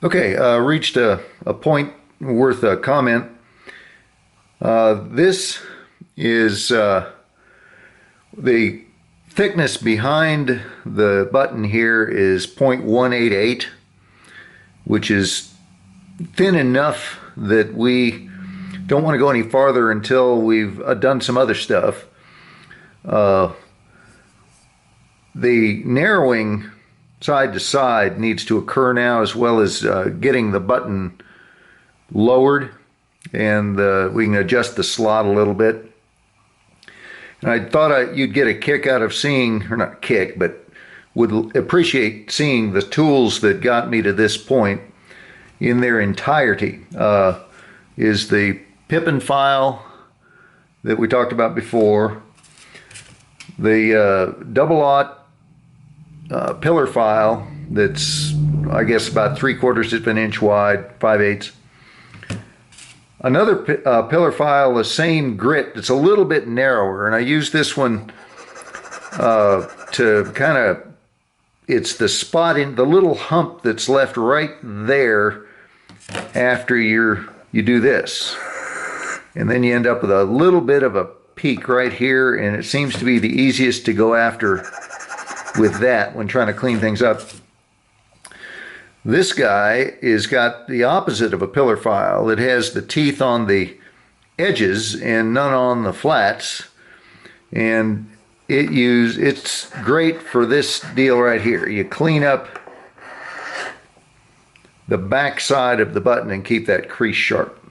Okay, reached a point worth a comment. This is the thickness behind the button here is 0.188, which is thin enough that we don't want to go any farther until we've done some other stuff. The narrowing side to side needs to occur now, as well as getting the button lowered, and we can adjust the slot a little bit. And I thought you'd get a kick out of seeing, or not kick, but would appreciate seeing the tools that got me to this point in their entirety. Is the Pippin file that we talked about before, the double-aught pillar file that's, I guess, about 3/4 of an inch wide, 5/8. Another pillar file, the same grit, that's a little bit narrower, and I use this one to kind of, it's the spot in the little hump that's left right there after you do this. And then you end up with a little bit of a peak right here, and it seems to be the easiest to go after with that when trying to clean things up. This guy is got the opposite of a pillar file. It has the teeth on the edges and none on the flats, and it's great for this deal right here. You clean up the back side of the button and keep that crease sharp.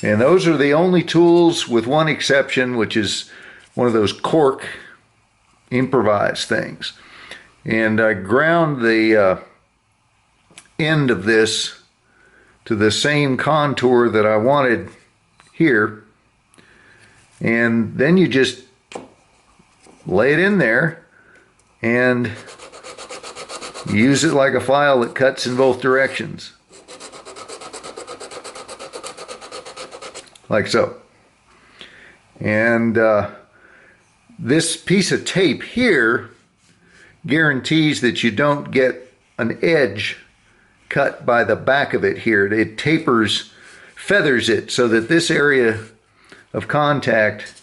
And those are the only tools, with one exception, which is one of those cork improvised things. And I ground the end of this to the same contour that I wanted here, and then you just lay it in there and use it like a file that cuts in both directions, like so. And this piece of tape here guarantees that you don't get an edge cut by the back of it here. It tapers, feathers it, so that this area of contact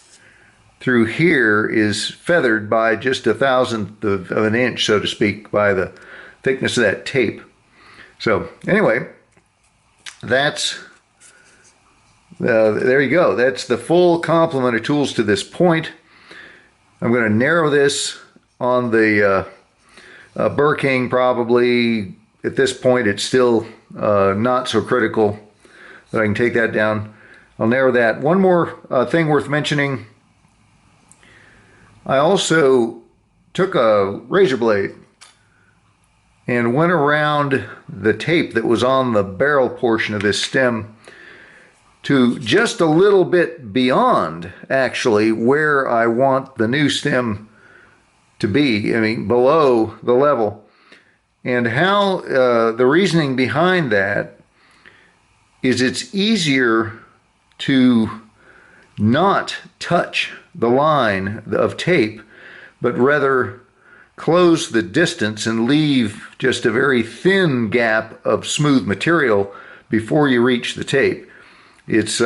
through here is feathered by just 1/1000th of an inch, so to speak, by the thickness of that tape. So anyway, that's there you go. That's the full complement of tools to this point. I'm going to narrow this on the Burr King probably. At this point, it's still not so critical that I can take that down. I'll narrow that. One more thing worth mentioning. I also took a razor blade and went around the tape that was on the barrel portion of this stem to just a little bit beyond, actually, where I want the new stem to be. I mean, below the level. And how the reasoning behind that is it's easier to not touch the line of tape, but rather close the distance and leave just a very thin gap of smooth material before you reach the tape. It's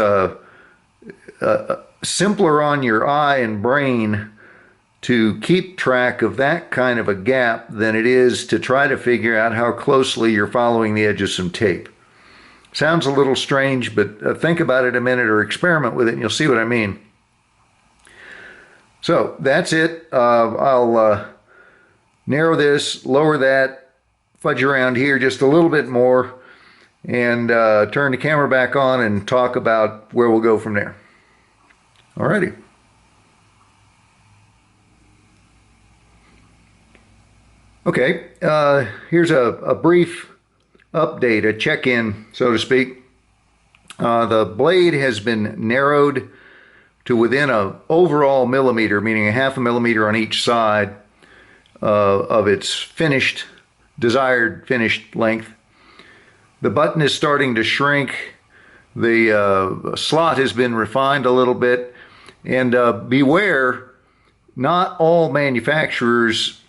simpler on your eye and brain to keep track of that kind of a gap than it is to try to figure out how closely you're following the edge of some tape. Sounds a little strange, but think about it a minute or experiment with it and you'll see what I mean. So that's it. I'll narrow this, lower that, fudge around here just a little bit more, and turn the camera back on and talk about where we'll go from there. Alrighty. Okay, here's a brief update, a check-in, so to speak. The blade has been narrowed to within an overall millimeter, meaning 1/2 millimeter on each side of its desired finished length. The button is starting to shrink. The slot has been refined a little bit. And beware, not all manufacturers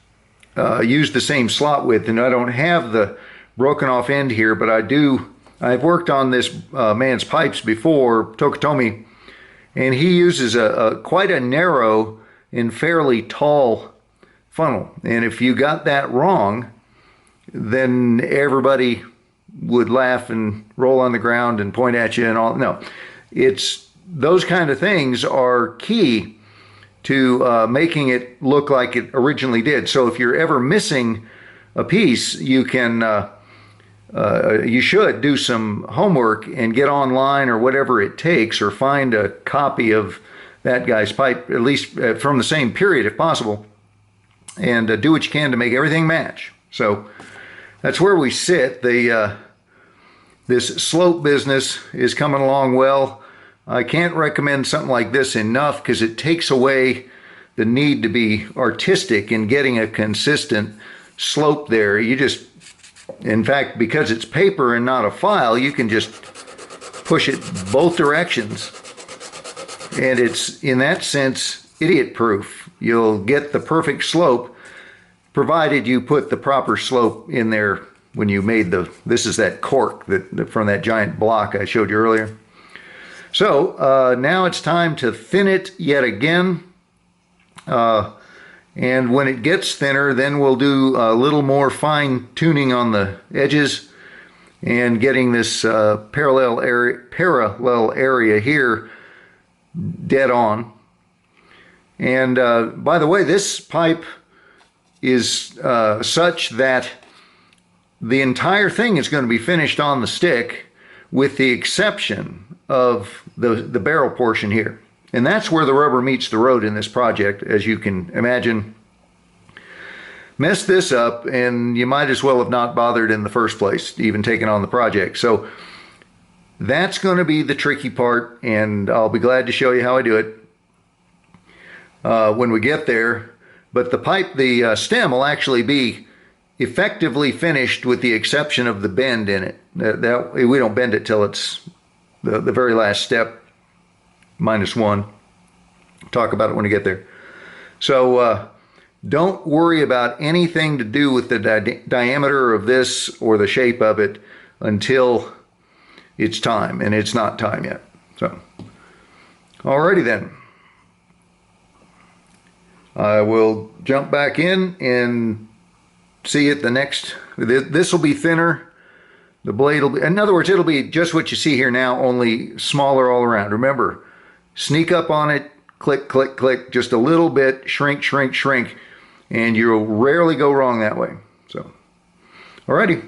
use the same slot width, and I don't have the broken off end here, but I've worked on this man's pipes before, Tokutomi, and he uses quite a narrow and fairly tall funnel. And if you got that wrong, then everybody would laugh and roll on the ground and point at you and all. No, it's those kind of things are key to making it look like it originally did. So if you're ever missing a piece, you should do some homework and get online or whatever it takes, or find a copy of that guy's pipe, at least from the same period if possible, and do what you can to make everything match. So that's where we sit. This slope business is coming along well. I can't recommend something like this enough, because it takes away the need to be artistic in getting a consistent slope there. You just, in fact, because it's paper and not a file, you can just push it both directions. And it's, in that sense, idiot proof. You'll get the perfect slope, provided you put the proper slope in there when you made this is that cork from that giant block I showed you earlier. So now it's time to thin it yet again. And when it gets thinner, then we'll do a little more fine tuning on the edges and getting this parallel area here dead on. And by the way, this pipe is such that the entire thing is going to be finished on the stick, with the exception of the barrel portion here. And that's where the rubber meets the road in this project, as you can imagine. Mess this up and you might as well have not bothered in the first place, even taking on the project. So that's going to be the tricky part, and I'll be glad to show you how I do it when we get there. But the stem will actually be effectively finished, with the exception of the bend in it. We don't bend it till it's the very last step, -1. Talk about it when we get there. So don't worry about anything to do with the diameter of this or the shape of it until it's time, and it's not time yet. So, alrighty then. I will jump back in and see it the next. This will be thinner. The blade will be, in other words, it'll be just what you see here now, only smaller all around. Remember, sneak up on it, click, click, click, just a little bit, shrink, shrink, shrink, and you'll rarely go wrong that way. So, alrighty.